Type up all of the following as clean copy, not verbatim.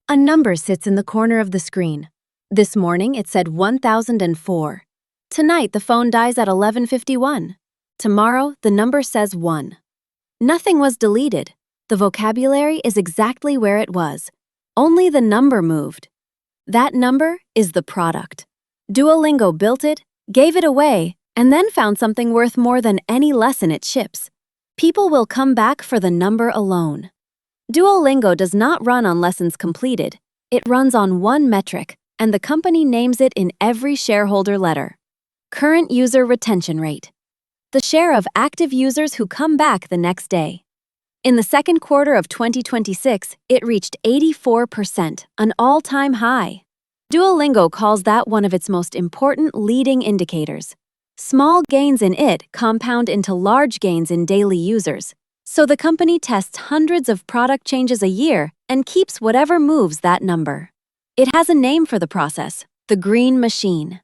A number sits in the corner of the screen. This morning it said 1004. Tonight the phone dies at 11:51. Tomorrow the number says 1. Nothing was deleted. The vocabulary is exactly where it was. Only the number moved. That number is the product. Duolingo built it, gave it away, and then found something worth more than any lesson it ships. People will come back for the number alone. Duolingo does not run on lessons completed. It runs on one metric, and the company names it in every shareholder letter. Current user retention rate. The share of active users who come back the next day. In the second quarter of 2026, it reached 84%, an all-time high. Duolingo calls that one of its most important leading indicators. Small gains in it compound into large gains in daily users. So the company tests hundreds of product changes a year and keeps whatever moves that number. It has a name for the process, the green machine.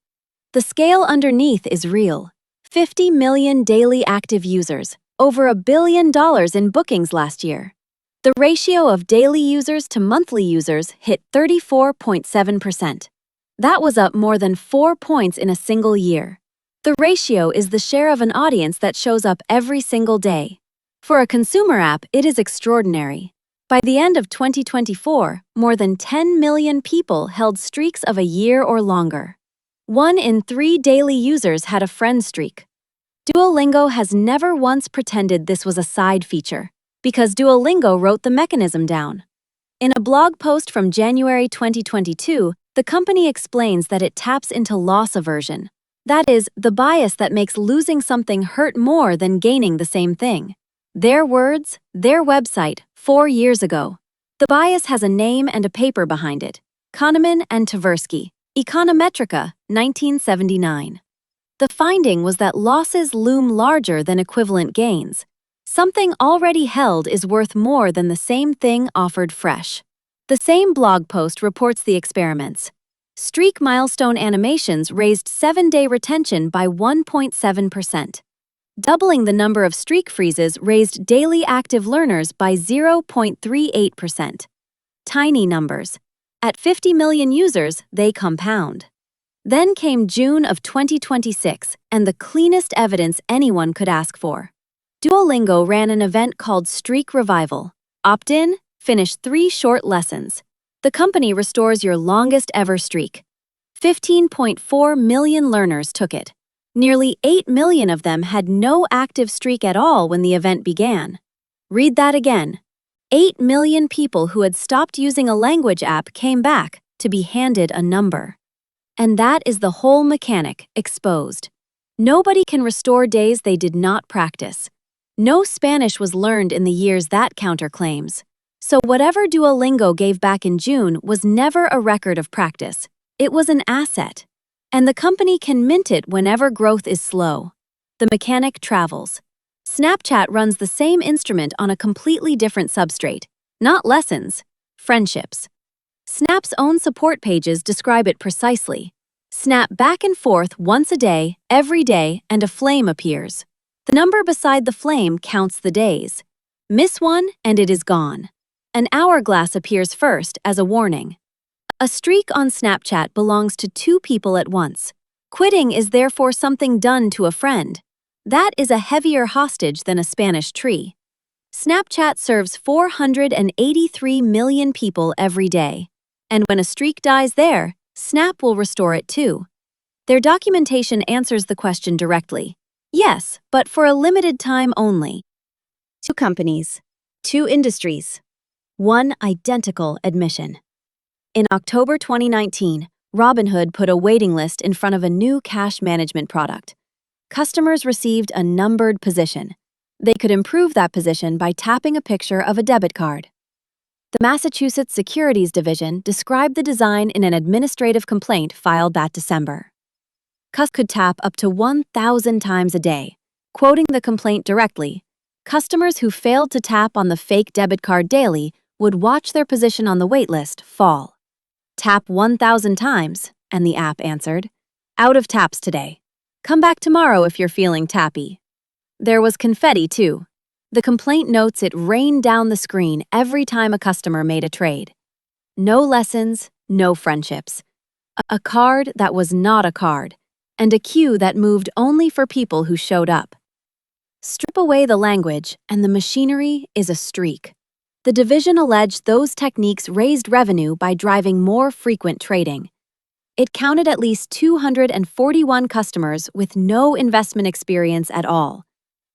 The scale underneath is real. 50 million daily active users, over $1 billion in bookings last year. The ratio of daily users to monthly users hit 34.7%. That was up more than 4 points in a single year. The ratio is the share of an audience that shows up every single day. For a consumer app, it is extraordinary. By the end of 2024, more than 10 million people held streaks of a year or longer. 1 in 3 daily users had a friend streak. Duolingo has never once pretended this was a side feature, because Duolingo wrote the mechanism down. In a blog post from January 2022, the company explains that it taps into loss aversion. That is, the bias that makes losing something hurt more than gaining the same thing. Their words, their website, 4 years ago. The bias has a name and a paper behind it. Kahneman and Tversky, Econometrica, 1979. The finding was that losses loom larger than equivalent gains. Something already held is worth more than the same thing offered fresh. The same blog post reports the experiments. Streak milestone animations raised 7-day retention by 1.7%. Doubling the number of streak freezes raised daily active learners by 0.38%. Tiny numbers. At 50 million users, they compound. Then came June of 2026, and the cleanest evidence anyone could ask for. Duolingo ran an event called Streak Revival. Opt in, finish 3 short lessons. The company restores your longest ever streak. 15.4 million learners took it. Nearly 8 million of them had no active streak at all when the event began. Read that again. 8 million people who had stopped using a language app came back to be handed a number. And that is the whole mechanic exposed. Nobody can restore days they did not practice. No Spanish was learned in the years that counter claims. So whatever Duolingo gave back in June was never a record of practice. It was an asset. And the company can mint it whenever growth is slow. The mechanic travels. Snapchat runs the same instrument on a completely different substrate. Not lessons, friendships. Snap's own support pages describe it precisely. Snap back and forth once a day, every day, and a flame appears. The number beside the flame counts the days. Miss one and it is gone. An hourglass appears first as a warning. A streak on Snapchat belongs to 2 people at once. Quitting is therefore something done to a friend. That is a heavier hostage than a Spanish tree. Snapchat serves 483 million people every day. And when a streak dies there, Snap will restore it too. Their documentation answers the question directly. Yes, but for a limited time only. 2 companies, 2 industries, 1 identical admission. In October 2019, Robinhood put a waiting list in front of a new cash management product. Customers received a numbered position. They could improve that position by tapping a picture of a debit card. The Massachusetts Securities Division described the design in an administrative complaint filed that December. Customers could tap up to 1,000 times a day. Quoting the complaint directly, customers who failed to tap on the fake debit card daily would watch their position on the waitlist fall. Tap 1,000 times, and the app answered, "Out of taps today. Come back tomorrow if you're feeling tappy." There was confetti, too. The complaint notes it rained down the screen every time a customer made a trade. No lessons, no friendships. A card that was not a card, and a queue that moved only for people who showed up. Strip away the language, and the machinery is a streak. The division alleged those techniques raised revenue by driving more frequent trading. It counted at least 241 customers with no investment experience at all.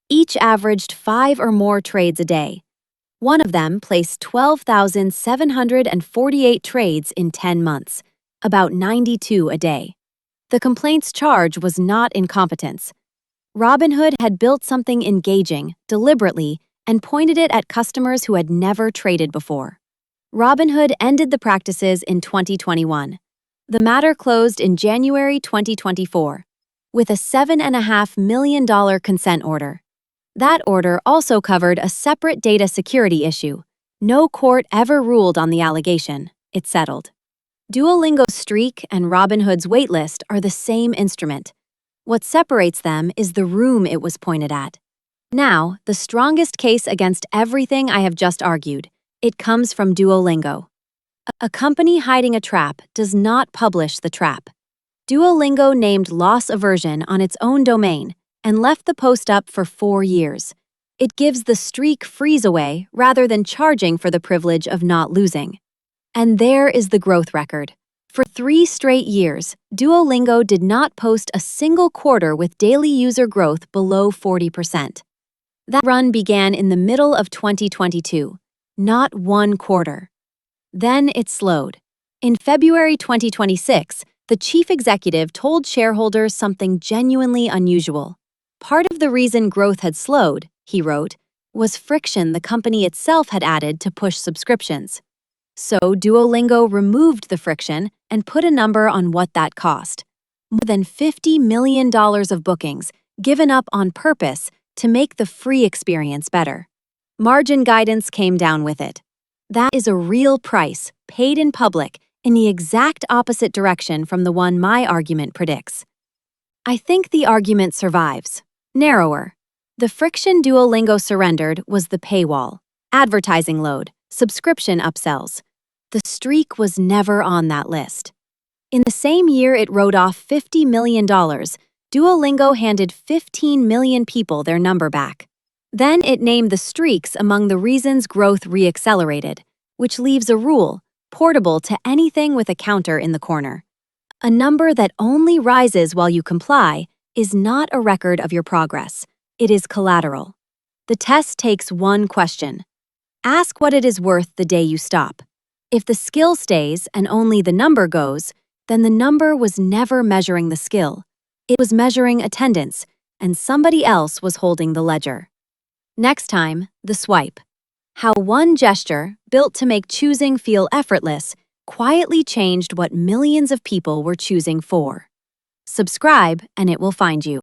Each averaged 5 or more trades a day. One of them placed 12,748 trades in 10 months, about 92 a day. The complaint's charge was not incompetence. Robinhood had built something engaging, deliberately, and pointed it at customers who had never traded before. Robinhood ended the practices in 2021. The matter closed in January 2024, with a $7.5 million consent order. That order also covered a separate data security issue. No court ever ruled on the allegation. It settled. Duolingo's streak and Robinhood's waitlist are the same instrument. What separates them is the room it was pointed at. Now, the strongest case against everything I have just argued. It comes from Duolingo. A company hiding a trap does not publish the trap. Duolingo named loss aversion on its own domain and left the post up for 4 years. It gives the streak freeze away rather than charging for the privilege of not losing. And there is the growth record. For 3 straight years, Duolingo did not post a single quarter with daily user growth below 40%. That run began in the middle of 2022, not one quarter. Then it slowed. In February 2026, the chief executive told shareholders something genuinely unusual. Part of the reason growth had slowed, he wrote, was friction the company itself had added to push subscriptions. So Duolingo removed the friction and put a number on what that cost. More than $50 million of bookings given up on purpose to make the free experience better. Margin guidance came down with it. That is a real price, paid in public, in the exact opposite direction from the one my argument predicts. I think the argument survives. Narrower. The friction Duolingo surrendered was the paywall, advertising load, subscription upsells. The streak was never on that list. In the same year it wrote off $50 million, Duolingo handed 15 million people their number back. Then it named the streaks among the reasons growth reaccelerated, which leaves a rule, portable to anything with a counter in the corner. A number that only rises while you comply is not a record of your progress. It is collateral. The test takes one question. Ask what it is worth the day you stop. If the skill stays and only the number goes, then the number was never measuring the skill. It was measuring attendance, and somebody else was holding the ledger. Next time, the swipe. How one gesture, built to make choosing feel effortless, quietly changed what millions of people were choosing for. Subscribe, and it will find you.